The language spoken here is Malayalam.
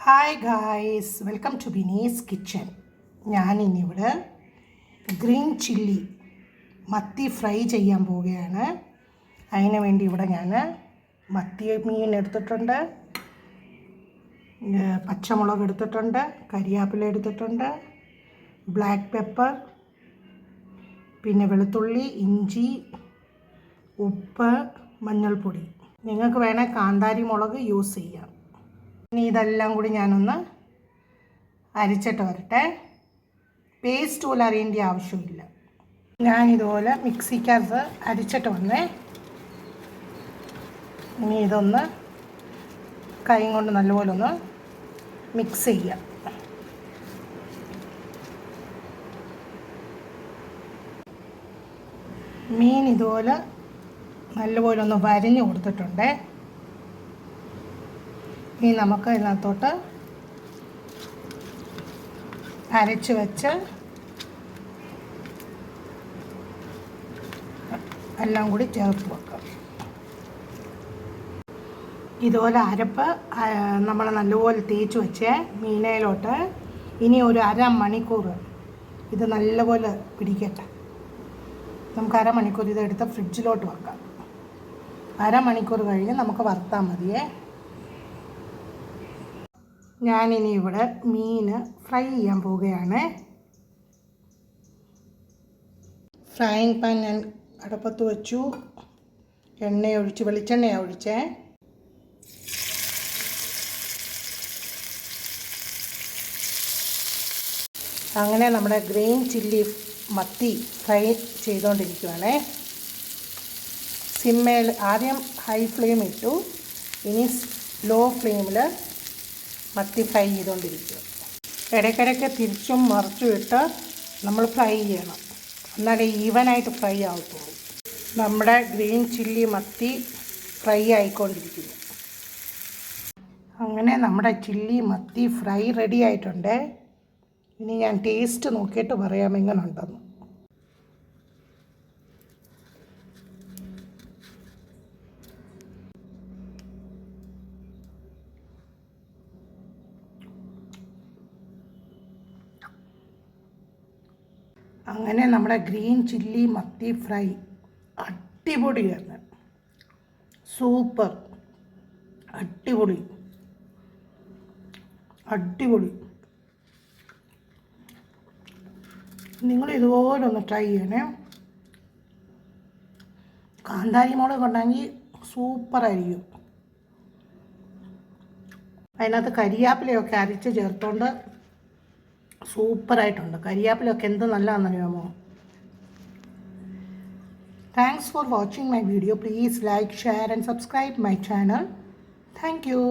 Hi guys, welcome to Binee's kitchen. ഞാനിന്നിവിടെ ഗ്രീൻ ചില്ലി മത്തി ഫ്രൈ ചെയ്യാൻ പോവുകയാണ്. അതിന് വേണ്ടി ഇവിടെ ഞാൻ മത്തി മീൻ എടുത്തിട്ടുണ്ട്, പച്ചമുളക് എടുത്തിട്ടുണ്ട്, കരിയാപ്പില എടുത്തിട്ടുണ്ട്, ബ്ലാക്ക് പെപ്പർ, പിന്നെ വെളുത്തുള്ളി, ഇഞ്ചി, ഉപ്പ്, മഞ്ഞൾപ്പൊടി. നിങ്ങൾക്ക് വേണേൽ കാന്താരി മുളക് യൂസ് ചെയ്യാം. ഇനി ഇതെല്ലാം കൂടി ഞാനൊന്ന് അരച്ചിട്ട് വരട്ടെ. പേസ്റ്റ് പോലെ അറിയേണ്ട ആവശ്യമില്ല. ഞാനിതുപോലെ മിക്സിക്കകത്ത് അരച്ചിട്ട് വന്നേ. ഇനി ഇതൊന്ന് കൈ കൊണ്ട് നല്ലപോലെ ഒന്ന് മിക്സ് ചെയ്യാം. മീൻ ഇതുപോലെ നല്ലപോലെ ഒന്ന് വരഞ്ഞ് കൊടുത്തിട്ടുണ്ട്. ഇനി നമുക്ക് ഇതിനകത്തോട്ട് അരച്ച് വെച്ച് എല്ലാം കൂടി ചേർത്ത് വെക്കാം. ഇതുപോലെ അരപ്പ് നമ്മൾ നല്ലപോലെ തേച്ച് വെച്ച് മീനയിലോട്ട് ഇനി ഒരു അരമണിക്കൂർ ഇത് നല്ലപോലെ പിടിക്കട്ടെ. നമുക്ക് അരമണിക്കൂർ ഇതെടുത്ത് ഫ്രിഡ്ജിലോട്ട് വെക്കാം. അരമണിക്കൂർ കഴിഞ്ഞ് നമുക്ക് വറുത്താൽ മതിയേ. ഞാനിനി ഇവിടെ മീൻ ഫ്രൈ ചെയ്യാൻ പോവുകയാണ്. ഫ്രൈയിങ് പാൻ ഞാൻ അടുപ്പത്ത് വെച്ചു. വെളിച്ചെണ്ണയാണ് ഒഴിച്ചേ. അങ്ങനെ നമ്മുടെ ഗ്രീൻ ചില്ലി മത്തി ഫ്രൈ ചെയ്തുകൊണ്ടിരിക്കുകയാണേ. സിമ്മേൽ ആദ്യം ഹൈ ഫ്ലെയിം ഇട്ടു, ഇനി ലോ ഫ്ലെയിമിൽ മത്തി ഫ്രൈ ചെയ്തുകൊണ്ടിരിക്കുക. ഇടയ്ക്കിടയ്ക്ക് തിരിച്ചും മറിച്ചും ഇട്ട് നമ്മൾ ഫ്രൈ ചെയ്യണം, എന്നാലേ ഈവനായിട്ട് ഫ്രൈ ആവത്തുള്ളൂ. നമ്മുടെ ഗ്രീൻ ചില്ലി മത്തി ഫ്രൈ ആയിക്കൊണ്ടിരിക്കുന്നു. അങ്ങനെ നമ്മുടെ ചില്ലി മത്തി ഫ്രൈ റെഡി ആയിട്ടുണ്ട്. ഇനി ഞാൻ ടേസ്റ്റ് നോക്കിയിട്ട് പറയാം എങ്ങനെ ഉണ്ടെന്ന്. അങ്ങനെ നമ്മുടെ ഗ്രീൻ ചില്ലി മത്തി ഫ്രൈ അടിപൊളിയാണ്, സൂപ്പർ, അടിപൊളി അടിപൊളി. നിങ്ങൾ ഇതുപോലെ ഒന്ന് ട്രൈ ചെയ്യണേ. കാന്താരി മുളക് ഉണ്ടെങ്കിൽ സൂപ്പറായിരിക്കും. അതിനകത്ത് കരിയാപ്പിലയൊക്കെ അരച്ച് ചേർത്തുകൊണ്ട് സൂപ്പറായിട്ടുണ്ട്. കരിയാപ്പിലൊക്കെ എന്ത് നല്ലതാണെന്നറിയാമോ. Thanks for watching my video. Please like, share and subscribe my channel. Thank U.